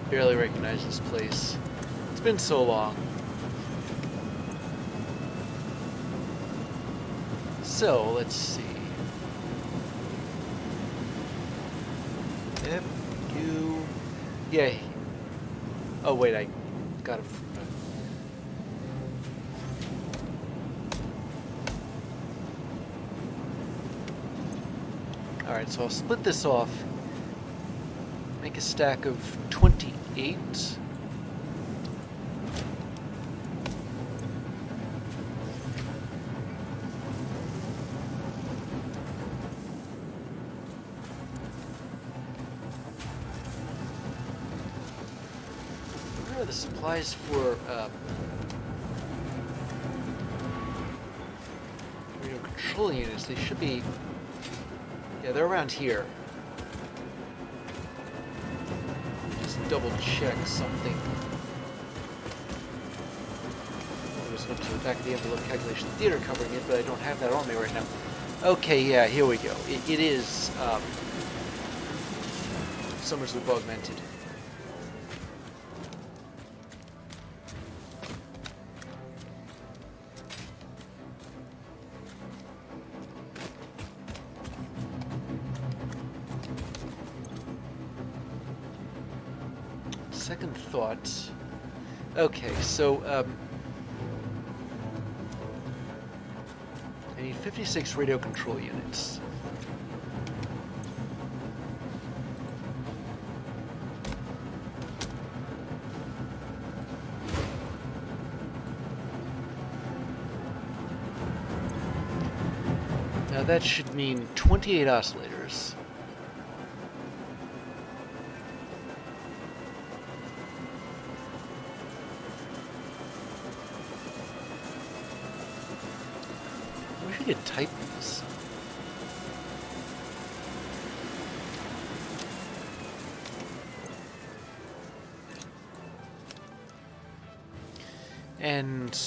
barely recognize this place. It's been so long. So, let's see. If you... Yeah. Oh, wait, I got it. Alright, so I'll split this off. Make a stack of 28. Where are the supplies for radio control units? They should be... Yeah, they're around here. Just double check something. I was looking to the back of the envelope calculation theater covering it, but I don't have that on me right now. Okay, yeah, here we go. It is Summers Loop augmented. Second thought. Okay, so I need 56 radio control units. Now that should mean 28 oscillators. I could type these. And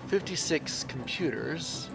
56 computers.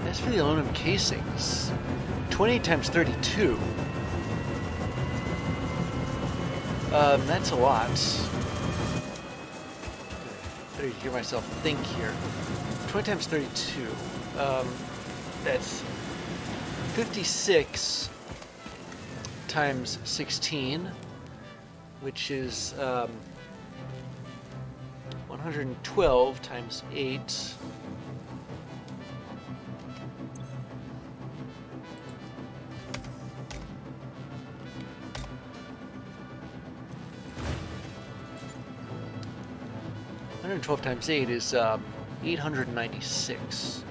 As for the aluminum casings, 28 times 32. That's a lot. Better hear myself think here. 20 times 32. That's 56 times 16, which is 112 times 8. And 12 times 8 is 896.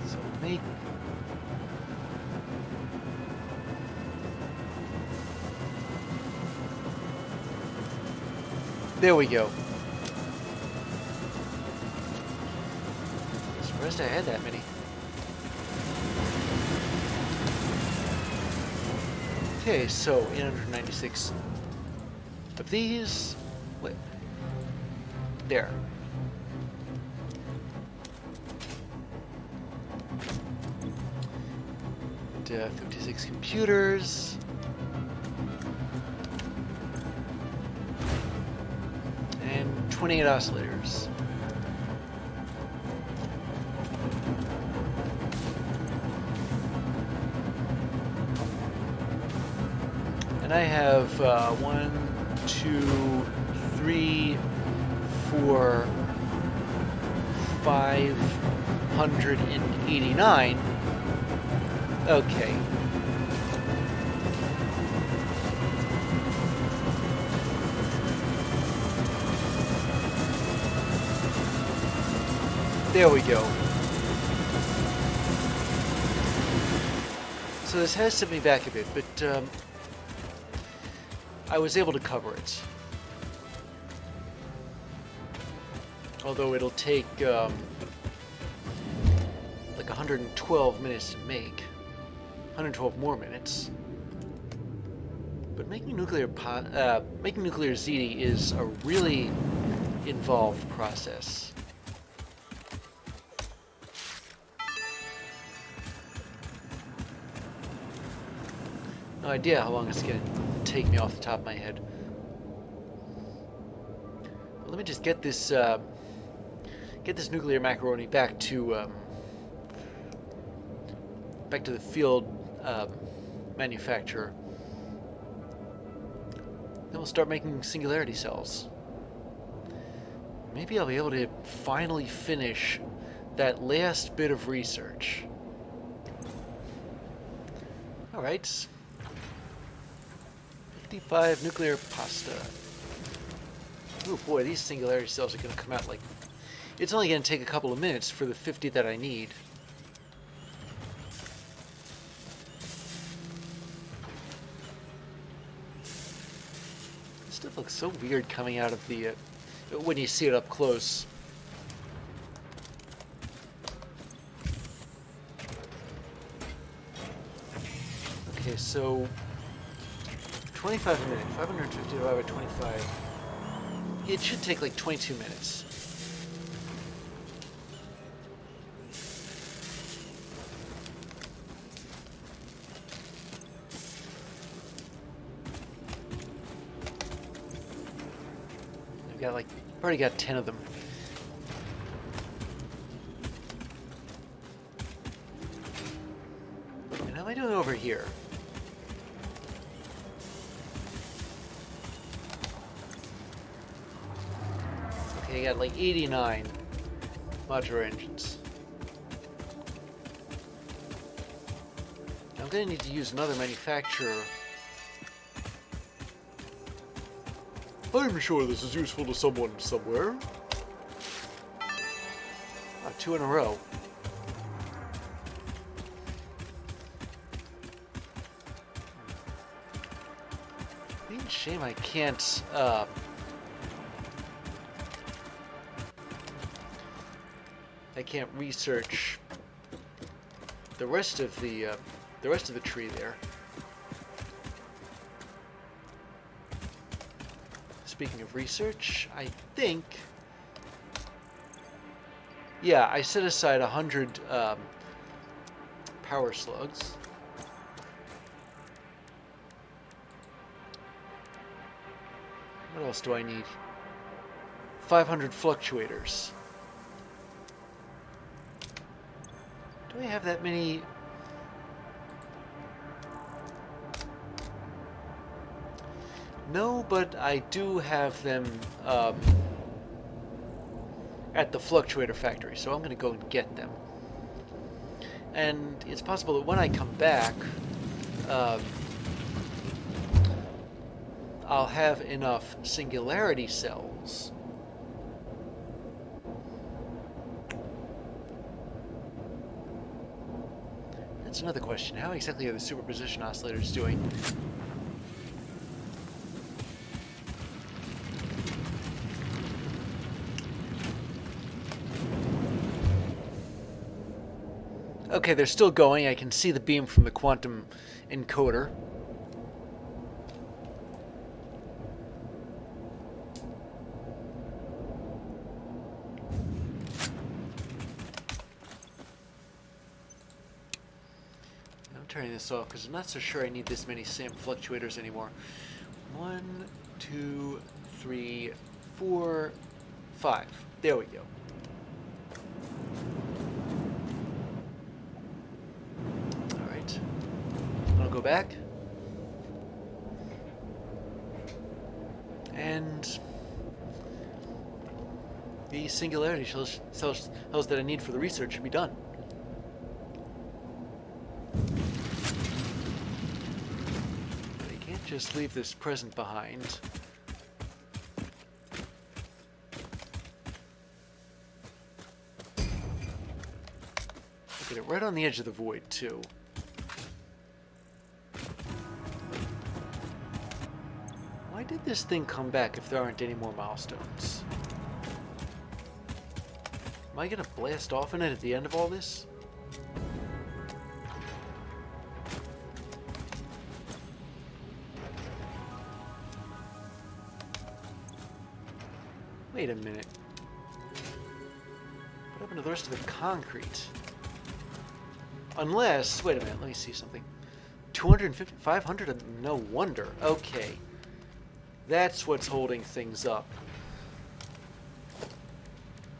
So make there we go. I had that many. Okay, so 896 of these. Wait. There. And, 56 computers. And 28 oscillators. And I have 1, 2, 3, 4, 589. Okay. There we go. So this has set me back a bit, but I was able to cover it. Although it'll take like 112 minutes to make. 112 more minutes. But making nuclear ZD is a really involved process. No idea how long it's going to take me off the top of my head. But let me just get this nuclear macaroni back to the field manufacturer. Then we'll start making singularity cells. Maybe I'll be able to finally finish that last bit of research. All right. 55 nuclear pasta. Oh boy, these singularity cells are going to come out like... It's only going to take a couple of minutes for the 50 that I need. This stuff looks so weird coming out of the... when you see it up close. Okay, so... 25 minutes, 550 divided by 25. It should take like 22 minutes. I've already got 10 of them. And how am I doing over here? Okay, I got like 89 modular engines. I'm going to need to use another manufacturer. I'm sure this is useful to someone somewhere. Oh, 2 in a row. It's a shame I can't, research the rest of the tree there. Speaking of research, I think, yeah, I set aside 100 power slugs. What else do I need? 500 fluctuators. Do I have that many? No, but I do have them at the fluctuator factory, so I'm going to go and get them. And it's possible that when I come back, I'll have enough singularity cells That's another question. How exactly are the superposition oscillators doing? Okay, they're still going. I can see the beam from the quantum encoder. I'm turning this off because I'm not so sure I need this many SAM fluctuators anymore. 1, 2, 3, 4, 5. There we go. Go back, and the singularity cells that I need for the research should be done. But I can't just leave this present behind. right on the edge of the void, too. Why did this thing come back if there aren't any more milestones? Am I gonna blast off in it at the end of all this? Wait a minute. What happened to the rest of the concrete? Unless, wait a minute, let me see something. 250, 500, no wonder. Okay. That's what's holding things up.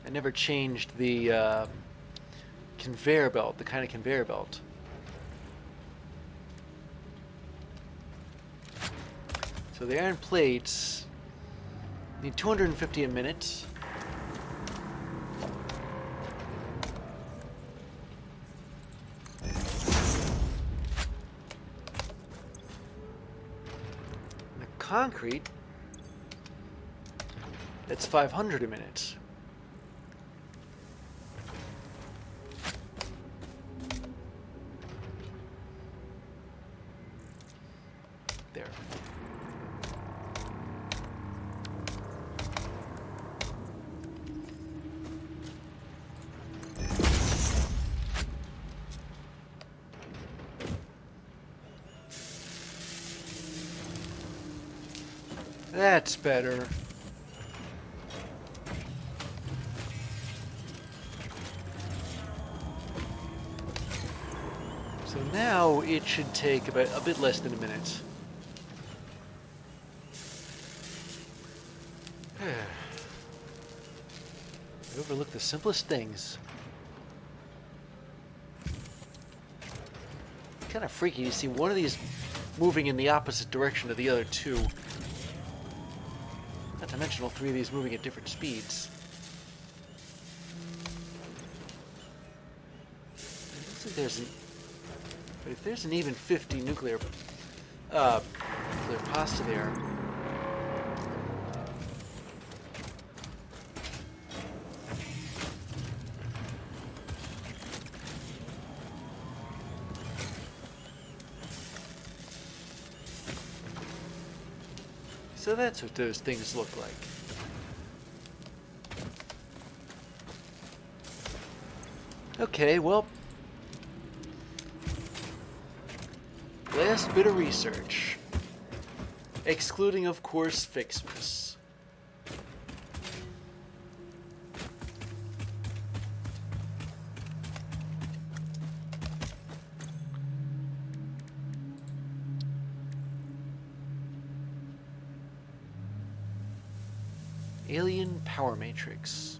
I never changed the conveyor belt, the kind of conveyor belt. So the iron plates need 250 a minute. The concrete, that's 500 a minute. There. That's better. So now it should take about a bit less than a minute. I overlook the simplest things. Kind of freaky to see one of these moving in the opposite direction of the other two. Not to mention all three of these moving at different speeds. It looks like there's an... But if there's an even 50 nuclear pasta there... So that's what those things look like. Okay, well, last bit of research. Excluding, of course, Fixmas. Alien power matrix.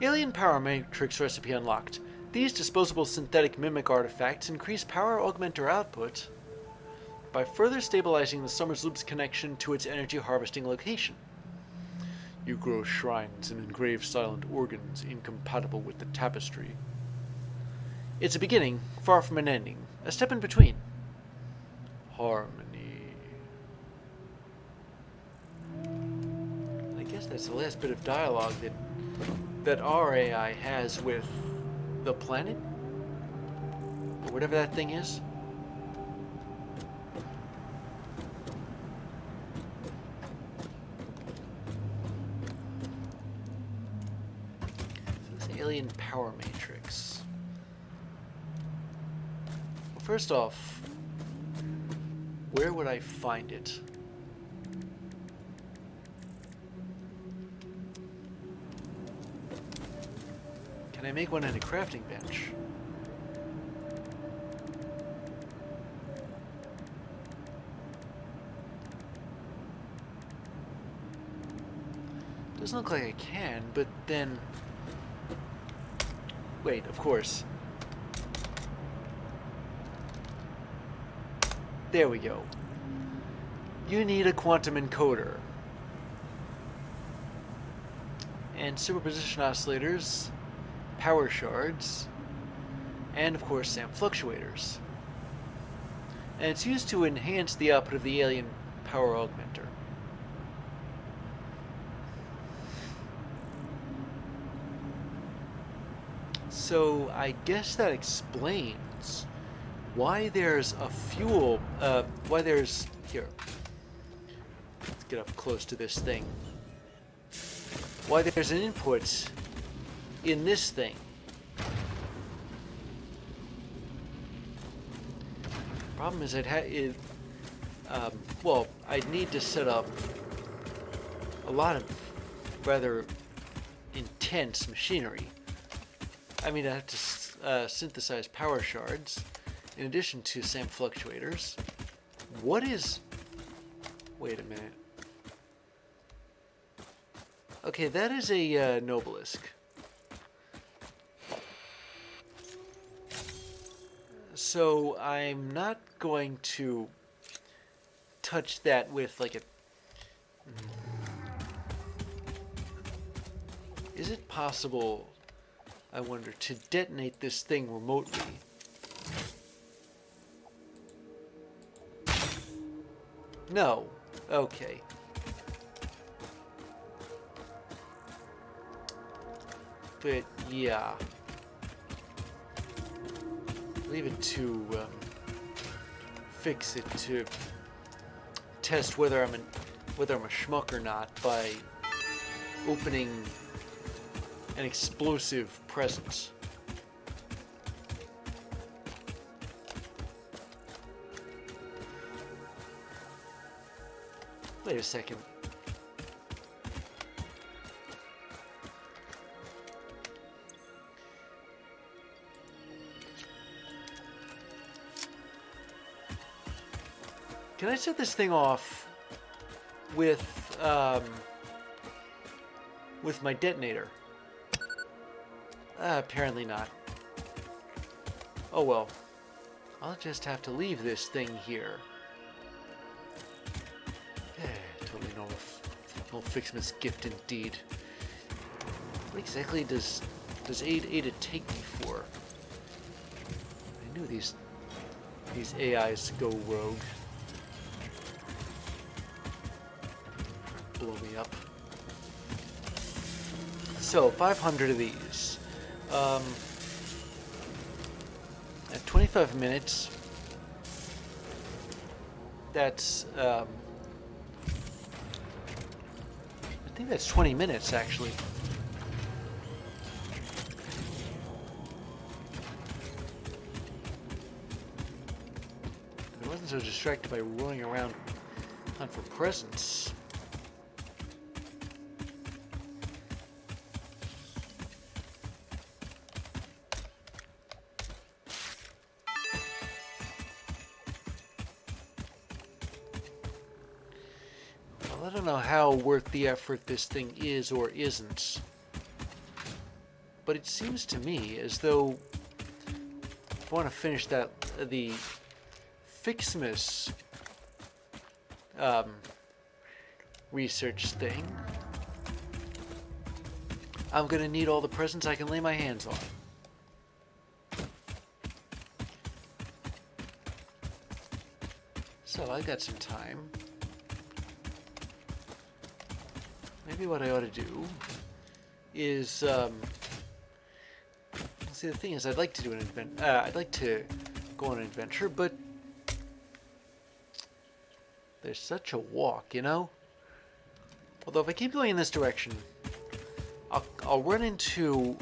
Alien power matrix recipe unlocked. These disposable synthetic mimic artifacts increase power augmenter output by further stabilizing the Summers Loop's connection to its energy harvesting location. You grow shrines and engrave silent organs incompatible with the tapestry. It's a beginning, far from an ending, a step in between. Harmony. I guess that's the last bit of dialogue that our AI has with the planet? Or whatever that thing is. Alien power matrix. Well, first off, where would I find it? Can I make one in a crafting bench? Doesn't look like I can, but then... Wait, of course. There we go. You need a quantum encoder. And superposition oscillators, power shards, and of course SAM fluctuators. and it's used to enhance the output of the alien power augmenter. So I guess that explains why there's a fuel, why there's, here, let's get up close to this thing, why there's an input in this thing. Problem is well, I'd need to set up a lot of rather intense machinery. I mean, I have to synthesize power shards in addition to SAM fluctuators. What is... Wait a minute. Okay, that is a Nobelisk. So I'm not going to touch that with like a... Is it possible, I wonder, to detonate this thing remotely? No. Okay. But yeah. Leave it to fix it, to test whether I'm a schmuck or not by opening an explosive presence. Wait a second. Can I set this thing off with my detonator? Apparently not. Oh well. I'll just have to leave this thing here. Totally no Fixmas gift indeed. What exactly does Ada take me for? I knew these AIs go rogue. Blow me up. So 500 of these. At 25 minutes, that's I think that's 20 minutes actually. I wasn't so distracted by rolling around hunt for presents. I don't know how worth the effort this thing is or isn't, but it seems to me as though if I want to finish the Fixmas research thing, I'm gonna need all the presents I can lay my hands on. So I got some time. Maybe what I ought to do is, see, the thing is, I'd like to do an I'd like to go on an adventure, but there's such a walk, you know? Although if I keep going in this direction, I'll run into,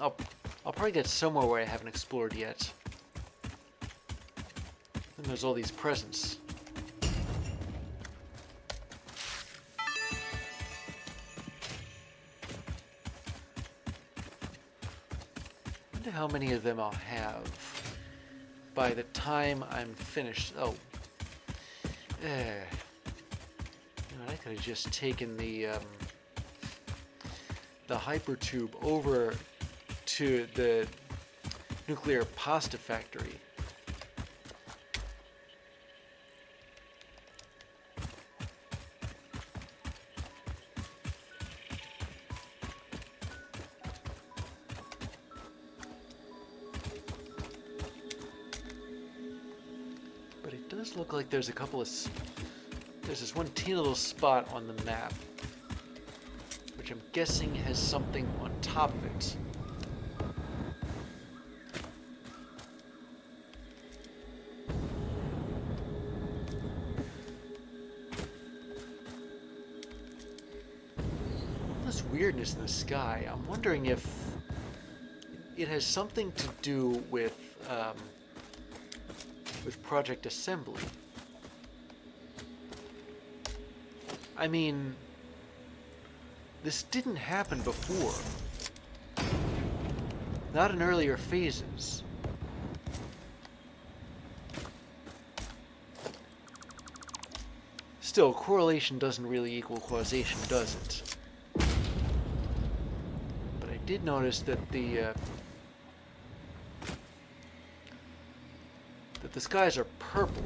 I'll probably get somewhere where I haven't explored yet. And there's all these presents. How many of them I'll have by the time I'm finished. Oh, you know, I could have just taken the hyper tube over to the nuclear pasta factory. does look like there's a couple of... There's this one teeny little spot on the map, which I'm guessing has something on top of it. All this weirdness in the sky, I'm wondering if it has something to do with Project Assembly. I mean, this didn't happen before. Not in earlier phases. Still, correlation doesn't really equal causation, does it? But I did notice that the skies are purple.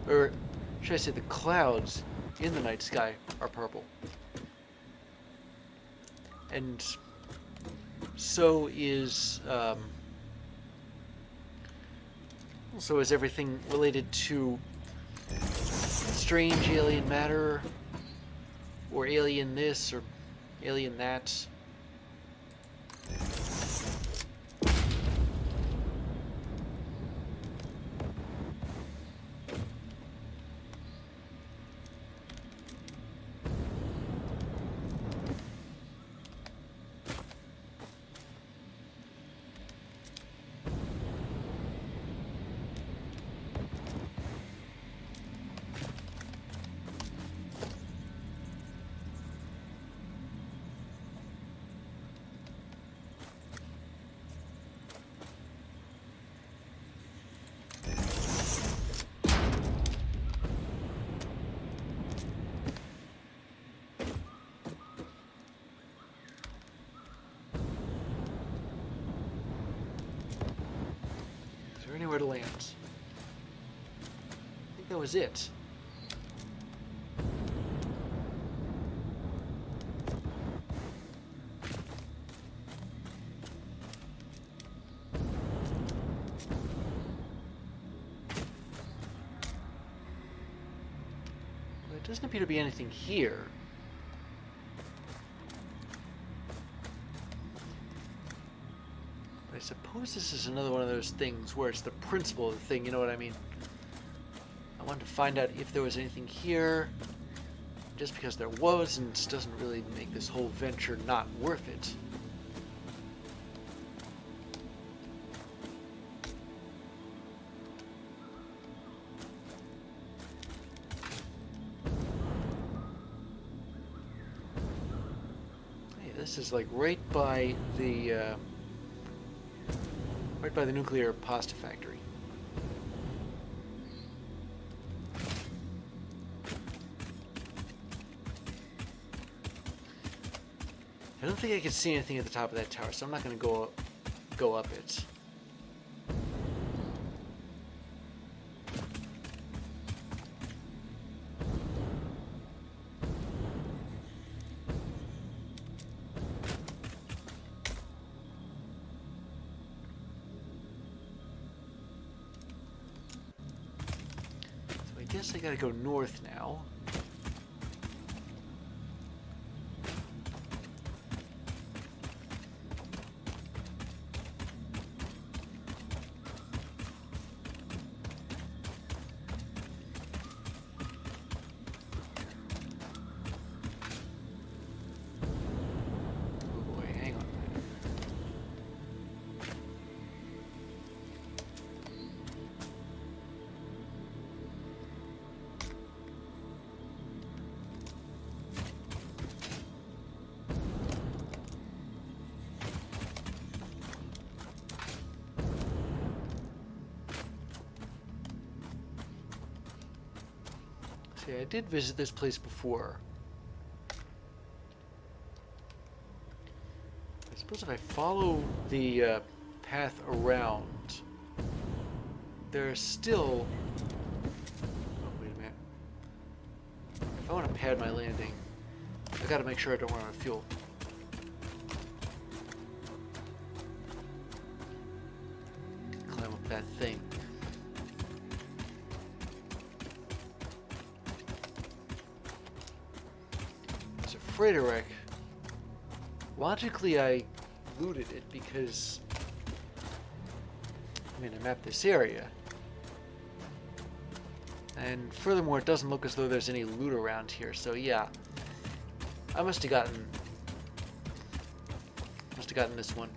Or should I say the clouds in the night sky are purple. And so is everything related to strange alien matter, or alien this, or alien that. Anywhere to land. I think that was it. Well, there doesn't appear to be anything here. I suppose this is another one of those things where it's the principle of the thing, you know what I mean? I wanted to find out if there was anything here. Just because there wasn't doesn't really make this whole venture not worth it. Hey, this is like right by the nuclear pasta factory. I don't think I can see anything at the top of that tower, so I'm not going to go up it. I guess I gotta go north now. Oh boy, hang on. I did visit this place before. I suppose if I follow the path around, there's still... Oh, wait a minute. If I want to pad my landing, I gotta make sure I don't run out of fuel. Climb up that thing. freighter wreck. Logically, I looted it because, I mean, I mapped this area. And furthermore, it doesn't look as though there's any loot around here, so yeah. I must have gotten this one.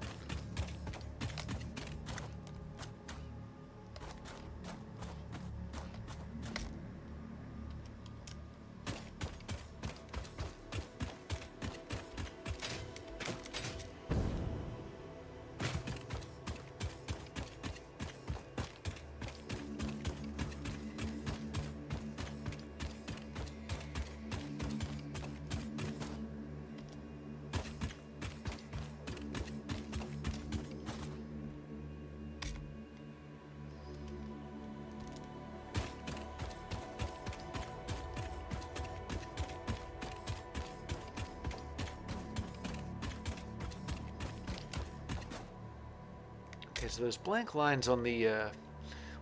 Okay, so those blank lines on the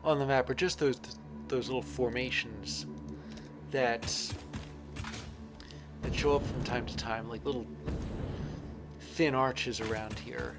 map are just those little formations that show up from time to time, like little thin arches around here.